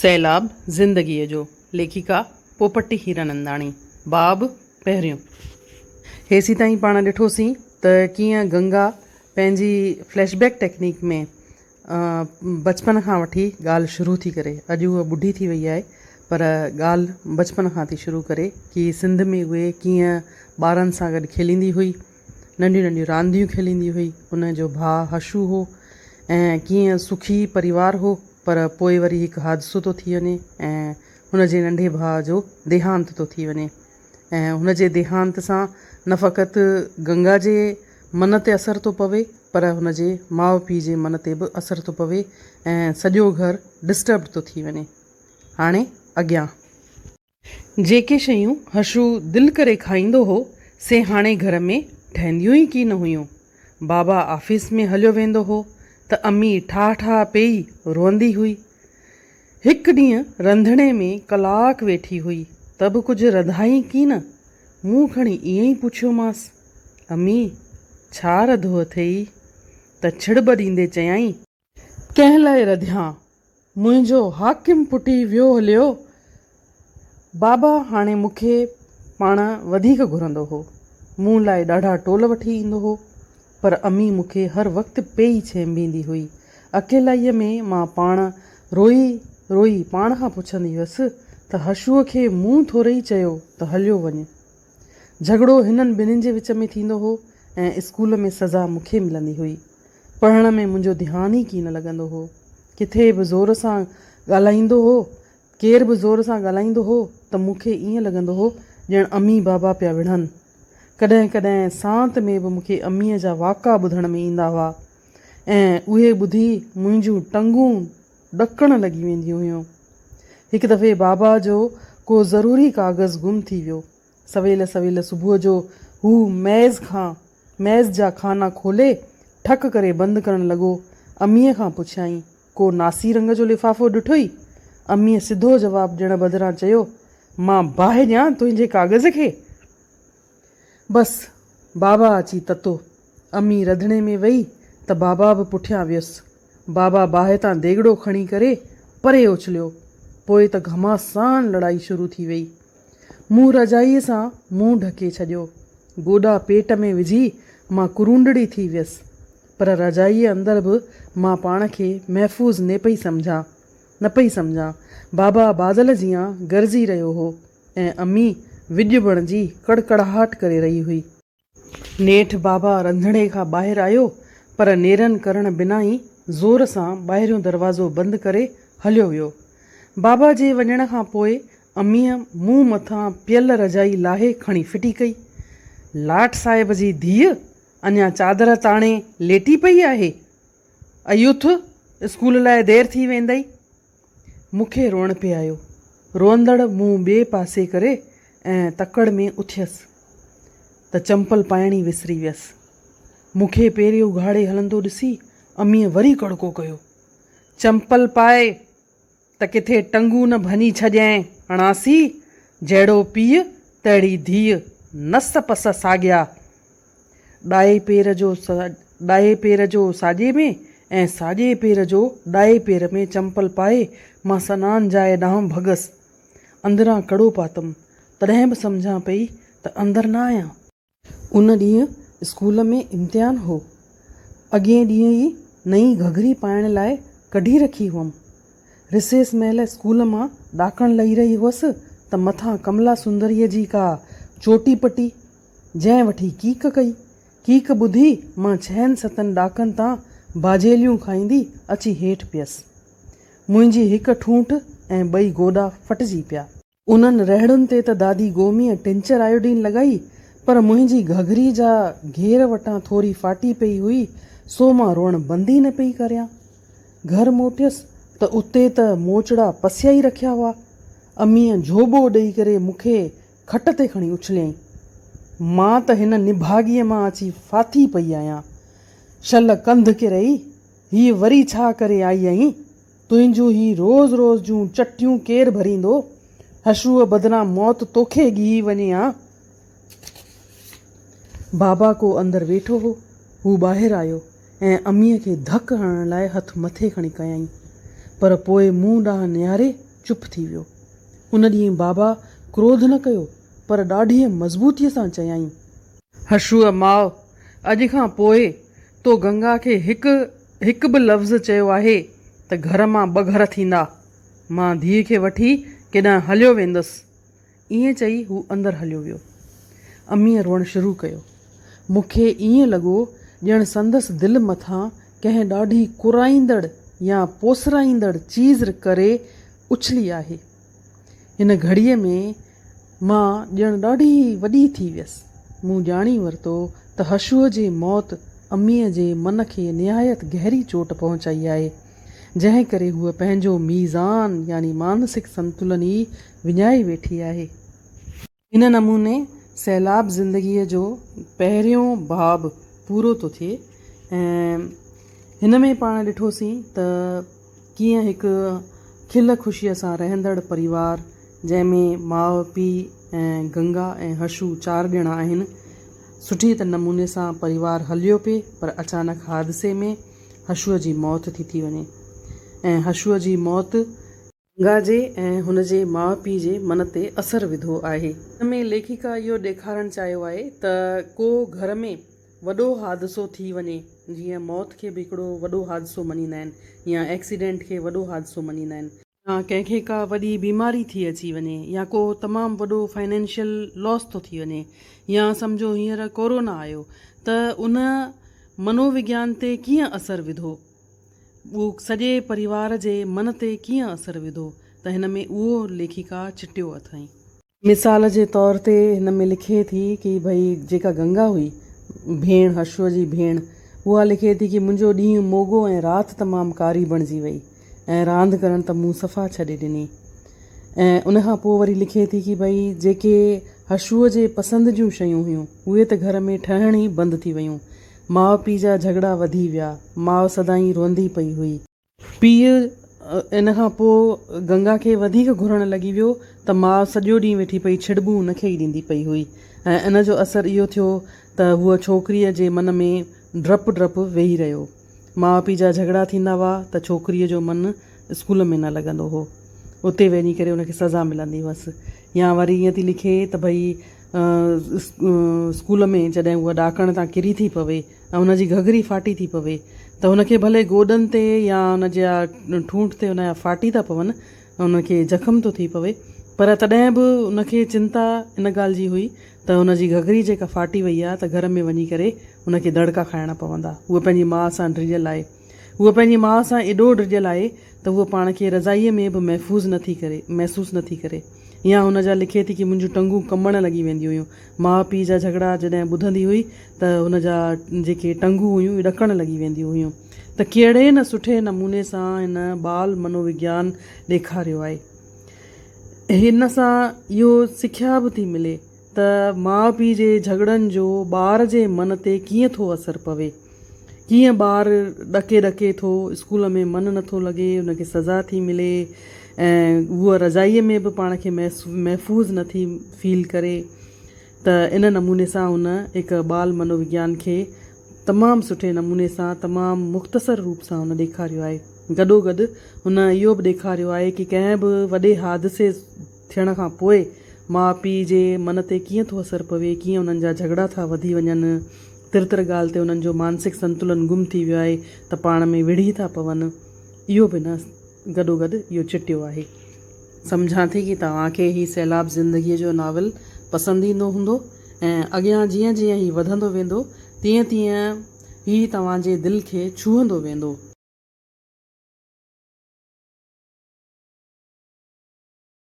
सैलाब ज़िंदगीअ जो लेखिका पोपटी हीरानंदाणी। बाब पहिरियों। हेसी ताईं पाण ॾिठोसीं त कीअं गंगा पंहिंजी फ्लैशबैक टेक्निक में बचपन खां वठी ॻाल्हि शुरू थी करे, अॼु उहा ॿुढी थी वई आहे पर ॻाल्हि बचपन खां थी शुरू करे कि सिंध में उहे कीअं ॿारनि सां गॾु खेलींदी हुई, नंढियूं नंढियूं रांदियूं खेलींदी हुई। उन जो भाउ हशू हो ऐं कीअं सुखी परिवार हो, पर पोइ वरी हिकु हादसो थो थी वञे ऐं हुन जे नंढे भाउ जो देहांत थो थी वञे। ऐं हुन जे देहांत सां न फ़क़ति गंगा जे मन ते असरु थो पवे पर हुन जे माउ पीउ जे मन ते बि असरु थो पवे ऐं सॼो घरु डिस्टर्ब थो थी वञे। हाणे अॻियां जेके शयूं हशू दिलि करे खाईंदो हो से हाणे घर में ठहंदियूं ई की न हुयूं। बाबा ऑफिस में हलियो वेंदो हो त अम्मी ठाह ठाह पेई रोअंदी हुई। हिकु ॾींहुं रंधिणे में कलाक वेठी हुई त बि कुझु रधाई की न। मूं खणी ईअं ई पुछियोमांसि, अम्मी छा रधो अथई? त छिड़ब ॾींदे चयाईं, कंहिं लाइ रधियां, मुंहिंजो हाकिम पुटी वियो हलियो। बाबा हाणे मूंखे पाण वधीक घुरंदो हो, मूं लाइ ॾाढा टोल वठी ईंदो हो, पर अम्मी मूंखे हर वक़्तु पेई छेंबींदी हुई। अकेलाईअ में मां पाण रोई रोई पाण खां पुछंदी हुअसि त हशूअ खे मूं थोरे ई चयो त हलियो वञे। झगड़ो हिननि ॿिन्हिनि जे विच में थींदो हो ऐं स्कूल में सज़ा मूंखे मिलंदी हुई। पढ़ण में मुंहिंजो ध्यानु ई की न लॻंदो हो। किथे बि ज़ोर सां ॻाल्हाईंदो हो, केर बि ज़ोर सां ॻाल्हाईंदो हो त मूंखे ईअं लॻंदो हो ॼण अम्मी बाबा पिया विढ़नि। कॾहिं कॾहिं सांत में बि मूंखे अम्मीअ जा वाका ॿुधण में ईंदा हुआ ऐं उहे ॿुधी मुंहिंजूं टंगूं ॾकण लॻी वेंदियूं हुयूं। हिकु दफ़े बाबा जो को ज़रूरी कागज़ गुम थी वियो। सवेल सवेल सुबुह जो हू मैज़ जा खाना खोले ठक करे बंदि करणु लॻो। अम्मीअ खां पुछियाईं, को नासी रंग जो लिफ़ाफ़ो ॾिठोई? अम्मीअ सिधो जवाबु ॾियण बदिरां चयो, मां बाहि ॾियां तुंहिंजे कागज़ खे? बसि बाबा अची ततो। अम्मी रंधिणे में वेई त बाबा बि पुठियां वियुसि। बाबा बाहि तां देगिड़ो खणी करे परे उछलियो। पोइ त घमासान लड़ाई शुरू थी वई। मूं रजाईअ सां मुंहुं ढके छॾियो। गोॾा पेट में विझी मां कुरूंडड़ी थी वियसि, पर रजाईअ अंदरि बि मां पाण खे महफ़ूज़ न पई सम्झां। बाबा बादल जियां गरजी रहियो हो ऐं अम्मी विॼ बणिजी कड़कड़ाहट करे रही हुई। नेठि बाबा रंधिणे खां ॿाहिरि आयो पर नेरनि करण बिना ई ज़ोर सां ॿाहिरियों दरवाज़ो बंदि करे हलियो वियो। बाबा जे वञण खां पोइ अम्मीअ मूं मथां पियल रजाई लाहे खणी फिटी कई। लाट साहिब जी धीउ अञा चादर ताणे लेटी पई आहे। अयुथ स्कूल लाइ देरि थी वेंदई। मूंखे रोअण पिए आयो। रोअंदड़ मुंहुं ॿिए पासे करे ऐं तकड़ में उथियसि त चंपल पाइणी विसरी वियसि। मूंखे पेरे उघाड़े हलंदो ॾिसी अम्मीअ वरी कड़को कयो, चंपल पाए त किथे टंगू न भञी छॾियईं हणासी। जहिड़ो पीउ तहिड़ी धीउ, नस पस साॻिया। ॾाए पेर जो साॼे में ऐं साॼे पेर जो ॾाए पेर में चंपल पाए मां सनानु जाइ ॾांहुं भॻसि। अंदरां कड़ो पातमि, तॾहिं बि सम्झां पई त अंदरि न आहियां। उन ॾींहुं स्कूल में इम्तिहान हो। अॻिए ॾींहुं ई नई घघरी पाइण लाइ कढी रखी हुअमि। रिसेस महिल स्कूल मां ॾाकण लही रही हुअसि त मथां कमला सुंदरीअ जी का चोटी पटी, जंहिं वठी कीक कई। कीक ॿुधी मां 6-7 ॾाकनि तां बाजेलियूं खाईंदी अची हेठि पियसि। मुंहिंजी हिकु ठूंठ ऐं 2 गोॾा फटिजी पिया। उन्हनि रहड़ुनि ते त दादी गोमीअ टिंचर आयोडीन लॻाई, पर मुंहिंजी घघरी जा घेर वटां थोरी फाटी पई हुई, सो मां रोअण बंदि ई न पई करियां। घर मोटियसि त उते त मोचड़ा पसिया ई रखिया हुआ। अम्मीअ झोॿो ॾेई करे मूंखे खट ते खणी उछलियईं। मां त हिन निभागीअ मां अची फाथी पई आहियां। शल कंध किरई, हीअ वरी छा करे आई आहीं? तुंहिंजूं ही रोज़ रोज़ जूं चटियूं केरु भरींदो? हशूअ बदिरां मौत तोखे ॻीही वञे हा? बाबा को अंदरि वेठो हो। हू ॿाहिरि आयो ऐं अम्मीअ खे धकु हणण लाइ हथु मथे खणी कयईं, पर पोइ मूं ॾांहुं निहारे चुप थी वियो। उन ॾींहुं बाबा क्रोध न कयो पर ॾाढी मज़बूतीअ सां चयाईं, हशूअ माउ, अॼु खां पोइ तो गंगा खे हिकु बि लफ़्ज़ चयो आहे त घर मां 2 घर थींदा। मां धीउ खे वठी केॾांहुं हलियो वेंदुसि। ईअं चई हू अंदरि हलियो वियो। अमीअ रोअणु शुरू कयो। मूंखे ईअं लॻो ॼण संदसि दिलि मथां कंहिं ॾाढी कुराईंदड़ या पोसराईंदड़ चीज़ करे उछली आहे। हिन घड़ीअ में मां ॼण ॾाढी वॾी थी वियसि। मूं ॼाणी वरितो त हशूअ जी मौत अमीअ जे मन खे निहायत गहरी चोट पहुचाई आहे, जंहिं करे हूअ पंहिंजो मीज़ान यानी मानसिक संतुलन ई विञाए वेठी आहे। हिन नमूने सैलाब ज़िंदगीअ जो पहिरियों बाब पूरो थो थिए ऐं हिन में पाण ॾिठोसीं त कीअं हिकु खिल ख़ुशीअ सां रहंदड़ परिवार, जंहिंमें माउ पीउ ऐं गंगा ऐं हशू 4 ॼणा आहिनि, सुठी त नमूने सां परिवार हलियो पिए, पर अचानक हादसे में हशूअ जी मौत थी वञे ऐं हशूअ जी मौत गंगा जे ऐं हुन जे माउ पीउ जे मन ते असरु विधो आहे। हिन में लेखिका इहो ॾेखारणु चाहियो आहे त को घर में वॾो हादसो थी वञे, जीअं मौत खे बि हिकिड़ो वॾो हादसो मञींदा आहिनि या एक्सीडेंट खे वॾो हादसो मञींदा आहिनि, या कंहिंखे का वॾी बीमारी थी अची वञे या को तमामु वॾो फाइनेंशियल लॉस थो थी वञे, या सम्झो हींअर कोरोना आयो त उन मनोविज्ञान ते कीअं असरु विधो, उहो सॼे परिवार जे मन ते कीअं असरु विधो, त हिन में उहो लेखिका चिटियो अथई। मिसाल जे तौर ते हिन में लिखे थी कि भई जेका गंगा हुई, भेण हशूअ जी भेण, उहा लिखे थी कि मुंहिंजो ॾींहुं मोगो ऐं राति तमामु कारी बणिजी वई ऐं रांदि करण त मूं सफ़ा छॾे ॾिनी। ऐं उनखां पोइ वरी लिखे थी कि भई जेके हशूअ जे पसंदि जूं शयूं हुयूं उहे त घर में ठहण ई बंदि थी वयूं। माउ पीउ जा झगड़ा वधी विया, माउ सदाईं रोंदी पई हुई। पीउ इन खां पोइ गंगा खे वधीक घुरणु लॻी वियो त माउ सॼो ॾींहुं वेठी पई छिड़बूं उनखे ई ॾींदी पई हुई ऐं इन जो असरु इहो थियो त हूअ छोकिरीअ जे मन में डपु वेही रहियो। माउ पीउ जा झगड़ा थींदा हुआ त छोकिरीअ जो मन स्कूल में न लॻंदो हो, उते वञी करे उनखे सज़ा मिलंदी हुअसि। या वरी ईअं थी लिखे त भई स्कूल में जॾहिं उहा ॾाकण तां किरी थी पवे ऐं हुनजी घघरी फाटी थी पवे त हुनखे भले गोॾनि ते या हुनजा ठूंठ ते हुनजा फाटी था पवनि, हुनखे जख़म थो थी पवे, पर तॾहिं बि उनखे चिंता इन ॻाल्हि जी हुई त हुनजी घघरी जेका फाटी वई आहे त घर में वञी करे हुनखे दड़का खाइणा पवंदा। उहा पंहिंजी माउ सां डिॼल आहे, उहा पंहिंजी माउ सां एॾो डिॼल आहे त उहा पाण खे रज़ाईअ में बि महसूसु नथी करे। या हुनजा लिखे थी कि मुंहिंजूं टंगूं कंबण लॻी वेंदियूं हुयूं। माउ पीउ जा झगड़ा जॾहिं ॿुधंदी हुई त हुनजा जेके टंगूं हुयूं ॾकणु लॻी वेंदियूं हुयूं। त कहिड़े न सुठे नमूने सां हिन बाल मनोविज्ञान ॾेखारियो आहे। हिन सां इहो सिख्या बि थी मिले त माउ पीउ जे झगड़नि जो ॿार जे मन ते कीअं थो असरु पवे, कीअं ॿारु ॾके थो, स्कूल में मन नथो लॻे, हुनखे सज़ा थी मिले ऐं उहा रज़ाईअ में बि पाण खे महफ़ूज़ नथी फील करे। त इन नमूने सां हुन हिकु बाल मनोविज्ञान खे तमामु सुठे नमूने सां, तमामु मुख़्तसर रूप सां हुन ॾेखारियो आहे। गॾोगॾु हुन इहो बि ॾेखारियो आहे कि कंहिं बि वॾे हादसे थियण खां पोइ माउ पीउ जे मन ते कीअं थो असरु पवे, कीअं उन्हनि जा झगड़ा था वधी वञनि, तिर ॻाल्हि ते उन्हनि जो मानसिक संतुलन गुम थी वियो आहे त पाण में विढ़ी था पवनि। इहो बि न गॾोगॾु इहो चिटियो आहे। सम्झां थी कि तव्हांखे ही सैलाब ज़िंदगीअ जो नावल पसंदि ईंदो हूंदो ऐं अॻियां जीअं जीअं ही वधंदो वेंदो तीअं तीअं ही तव्हांजे दिलि खे छूहंदो वेंदो।